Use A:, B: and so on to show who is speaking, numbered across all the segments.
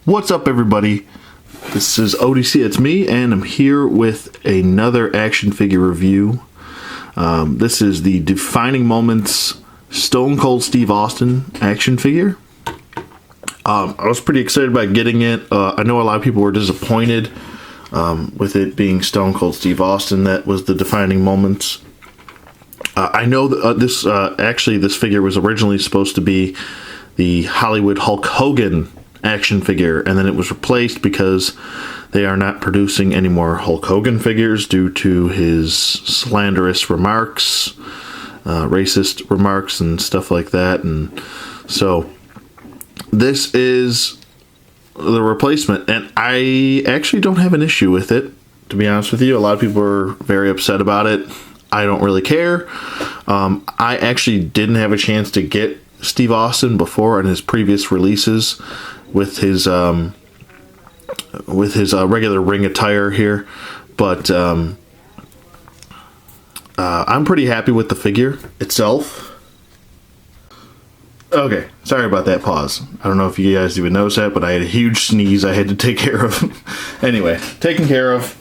A: What's up, everybody? This is ODC, it's me, and I'm here with another action figure review. This is the Defining Moments Stone Cold Steve Austin action figure. I was pretty excited about getting it. I know a lot of people were disappointed with it being Stone Cold Steve Austin. That was the Defining Moments. I know that this figure was originally supposed to be the Hollywood Hulk Hogan action figure, and then it was replaced because they are not producing any more Hulk Hogan figures due to his slanderous remarks, racist remarks and stuff like that. And so this is the replacement, and I actually don't have an issue with it, to be honest with you. A lot of people are very upset about it. I don't really care. I actually didn't have a chance to get Steve Austin before in his previous releases with his regular ring attire here, but I'm pretty happy with the figure itself. Okay, sorry about that pause. I don't know if you guys even noticed that, but I had a huge sneeze I had to take care of. Anyway, taken care of.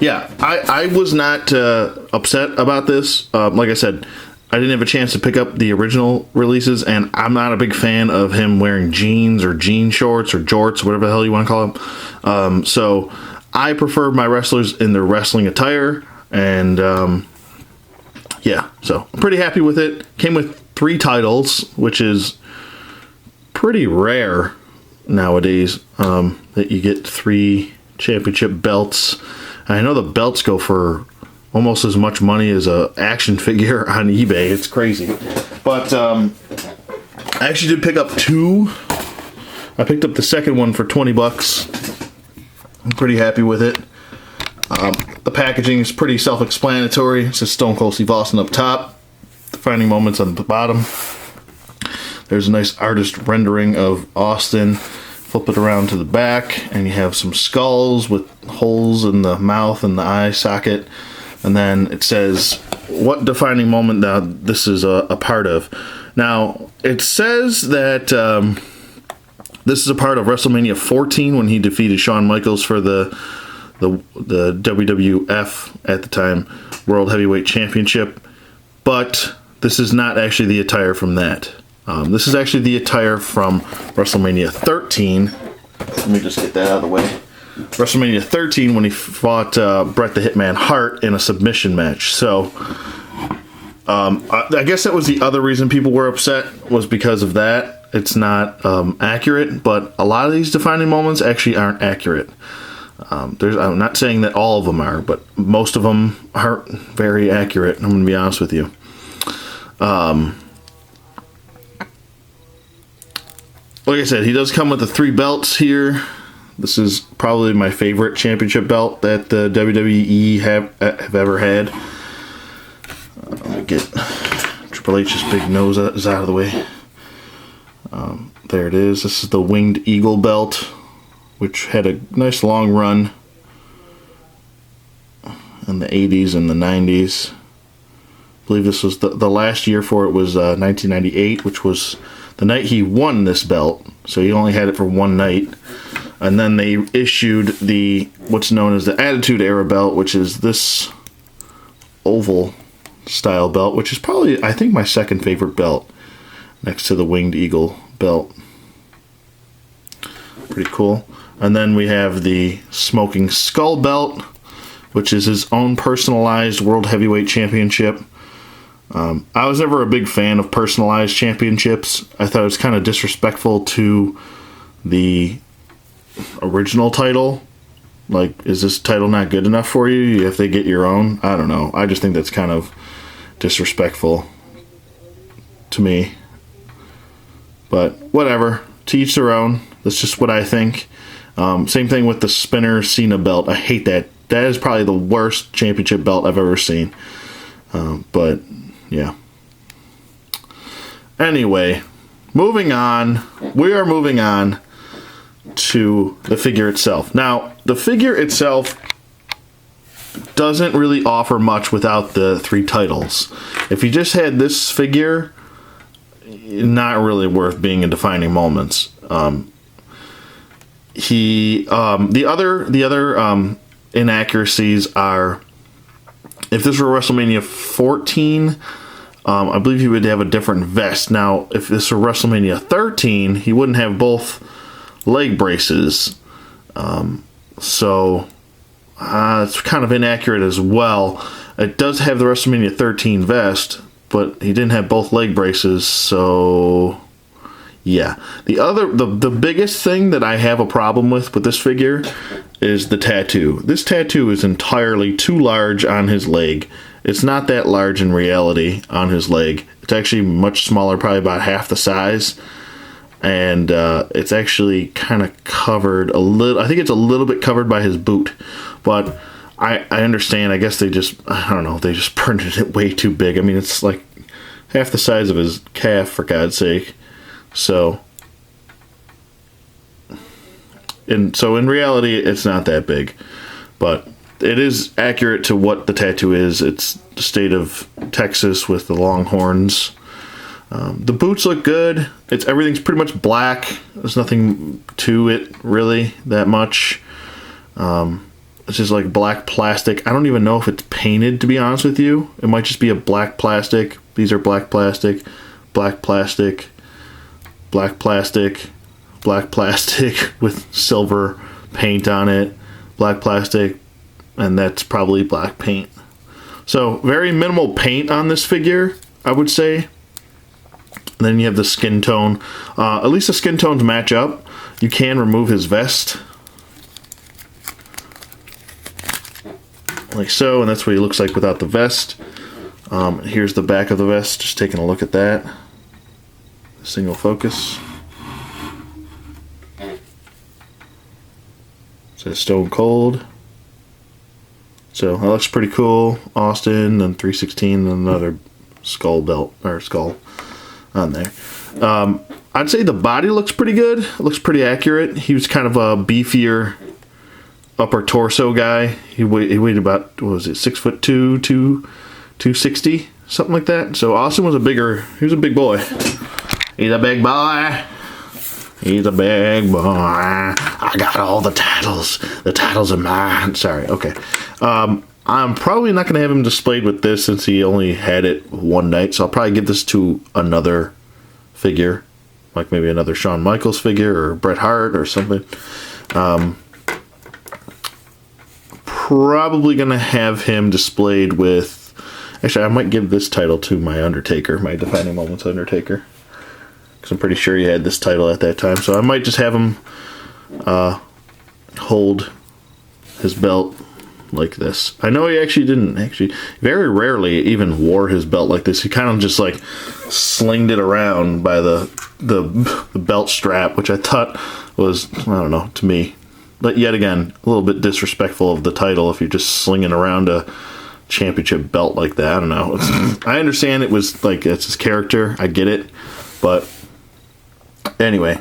A: Yeah, I was not upset about this. Like I said, I didn't have a chance to pick up the original releases, and I'm not a big fan of him wearing jeans or jean shorts or jorts, whatever the hell you want to call them. So I prefer my wrestlers in their wrestling attire, and yeah, so I'm pretty happy with it. Came with 3 titles, which is pretty rare nowadays, that you get 3 championship belts. I know the belts go for almost as much money as a action figure on eBay. It's crazy. But I actually did pick up 2. I picked up the second one for $20. I'm pretty happy with it. The packaging is pretty self-explanatory. It says Stone Cold Steve Austin up top, Defining Moments on the bottom. There's a nice artist rendering of Austin. Flip it around to the back, and you have some skulls with holes in the mouth and the eye socket. And then it says what defining moment now this is a part of. Now, it says that this is a part of WrestleMania 14 when he defeated Shawn Michaels for the WWF at the time World Heavyweight Championship. But this is not actually the attire from that. This is actually the attire from WrestleMania 13. Let me just get that out of the way. WrestleMania 13 when he fought Bret the Hitman Hart in a submission match. So I guess that was the other reason people were upset, was because of that. It's not accurate, but a lot of these defining moments actually aren't accurate. I'm not saying that all of them are, but most of them aren't very accurate. I'm going to be honest with you. Like I said, he does come with the 3 belts here. This is probably my favorite championship belt that the WWE have ever had. Let me get Triple H's big nose out of the way. There it is. This is the Winged Eagle belt, which had a nice long run in the 80s and the 90s. I believe this was the last year for it was 1998, which was the night he won this belt. So he only had it for one night. And then they issued what's known as the Attitude Era belt, which is this oval style belt, which is probably, I think, my second favorite belt next to the Winged Eagle belt. Pretty cool. And then we have the Smoking Skull belt, which is his own personalized World Heavyweight Championship. I was never a big fan of personalized championships. I thought it was kind of disrespectful to the original title. Like, is this title not good enough for you if they get your own? I don't know. I just think that's kind of disrespectful to me. But whatever. To each their own. That's just what I think. Same thing with the Spinner Cena belt. I hate that. That is probably the worst championship belt I've ever seen. But yeah. Anyway, moving on. We are moving on to the figure itself. Now, the figure itself doesn't really offer much without the 3 titles. If you just had this figure, not really worth being in Defining Moments. The other inaccuracies are, if this were WrestleMania 14, I believe he would have a different vest. Now, if this were WrestleMania 13, he wouldn't have both leg braces. So it's kind of inaccurate as well. It does have the WrestleMania 13 vest, but he didn't have both leg braces, so yeah. The biggest thing that I have a problem with this figure is the tattoo. This tattoo is entirely too large on his leg. It's not that large in reality on his leg. It's actually much smaller, probably about half the size. And it's actually kind of covered a little. I think it's a little bit covered by his boot. But I understand. I guess they just printed it way too big. I mean, it's like half the size of his calf, for God's sake. So in reality, it's not that big. But it is accurate to what the tattoo is. It's the state of Texas with the Longhorns. The boots look good. Everything's pretty much black. There's nothing to it really that much. It's just like black plastic. I don't even know if it's painted, to be honest with you. It might just be a black plastic. These are black plastic, black plastic, black plastic, black plastic with silver paint on it, black plastic, and that's probably black paint. So very minimal paint on this figure, I would say. And then you have the skin tone. At least the skin tones match up. You can remove his vest, like so, and that's what he looks like without the vest. Here's the back of the vest. Just taking a look at that. Single focus. It says Stone Cold. So that looks pretty cool. Austin, and 316, and another skull belt, or skull on there. I'd say the body looks pretty good. It looks pretty accurate. He was kind of a beefier upper torso guy. He weighed about, what was it, 6'2", 260, something like that. So Austin was he was a big boy. He's a big boy. He's a big boy. I got all the titles. The titles are mine. Sorry. Okay. I'm probably not going to have him displayed with this since he only had it one night. So I'll probably give this to another figure, like maybe another Shawn Michaels figure or Bret Hart or something. Probably going to have him displayed with... Actually, I might give this title to my Undertaker, my Defining Moments Undertaker. Because I'm pretty sure he had this title at that time. So I might just have him hold his belt like this. I know he very rarely even wore his belt like this. He kind of just like slinged it around by the belt strap, which I thought was, I don't know, to me, but yet again, a little bit disrespectful of the title if you're just slinging around a championship belt like that. I don't know. I understand it was like, it's his character. I get it. But anyway,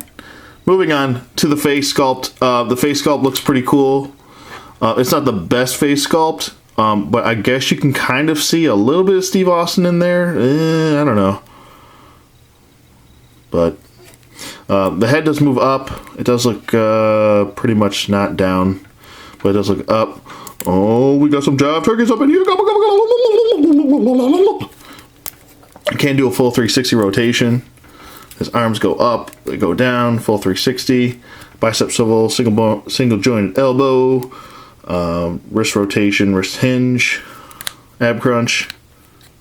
A: moving on to the face sculpt. The face sculpt looks pretty cool. It's not the best face sculpt, but I guess you can kind of see a little bit of Steve Austin in there. I don't know. But the head does move up. It does look pretty much not down, but it does look up. Oh, we got some job turkeys up in here. I can't do a full 360 rotation. His arms go up, they go down, full 360. Bicep swivel, single jointed elbow. Wrist rotation, wrist hinge, ab crunch,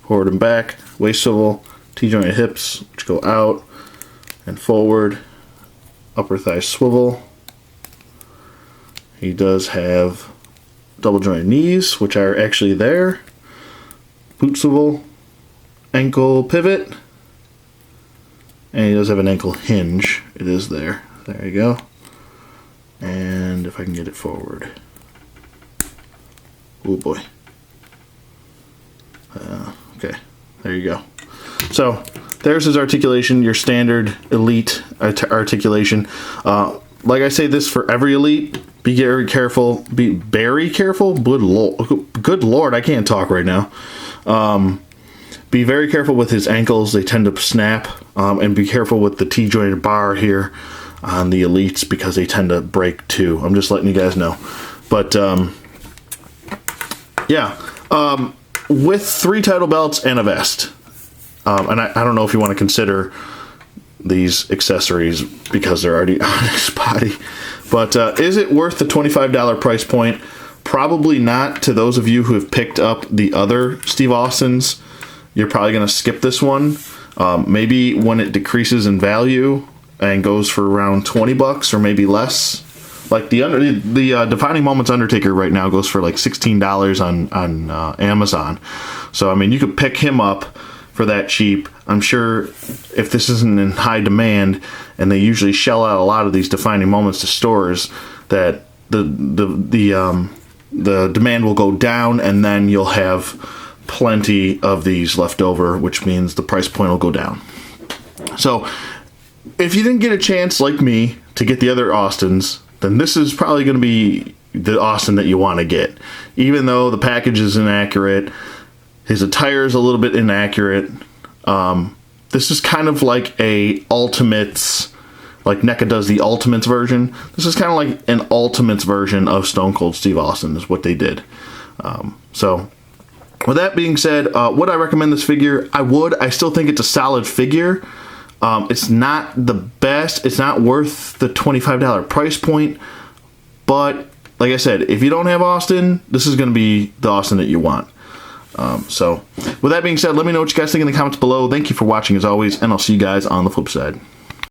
A: forward and back, waist swivel, T-jointed hips, which go out and forward, upper thigh swivel. He does have double jointed knees, which are actually there, boot swivel, ankle pivot, and he does have an ankle hinge. It is there. There you go. And if I can get it forward. Oh boy. Okay, there you go. So there's his articulation, your standard elite articulation. Like I say this for every elite, be very careful. Be very careful. Good lord, I can't talk right now. Be very careful with his ankles. They tend to snap. And be careful with the T-jointed bar here. on the Elites because they tend to break too. I'm just letting you guys know. But yeah, with 3 title belts and a vest. And I don't know if you want to consider these accessories because they're already on his body. But is it worth the $25 price point? Probably not. To those of you who have picked up the other Steve Austins, you're probably going to skip this one. Maybe when it decreases in value and goes for around $20 or maybe less. Like the Defining Moments Undertaker right now goes for like $16 on Amazon. So I mean, you could pick him up for that cheap. I'm sure if this isn't in high demand, and they usually shell out a lot of these Defining Moments to stores, that the demand will go down, and then you'll have plenty of these left over, which means the price point will go down. So if you didn't get a chance like me to get the other Austins, then this is probably going to be the Austin that you want to get. Even though the package is inaccurate, his attire is a little bit inaccurate. This is kind of like a Ultimates, like NECA does the Ultimates version. This is kind of like an Ultimates version of Stone Cold Steve Austin is what they did. So with that being said, would I recommend this figure? I would. I still think it's a solid figure. It's not the best. It's not worth the $25 price point. But like I said, if you don't have Austin, this is going to be the Austin that you want. So with that being said, let me know what you guys think in the comments below. Thank you for watching as always, and I'll see you guys on the flip side.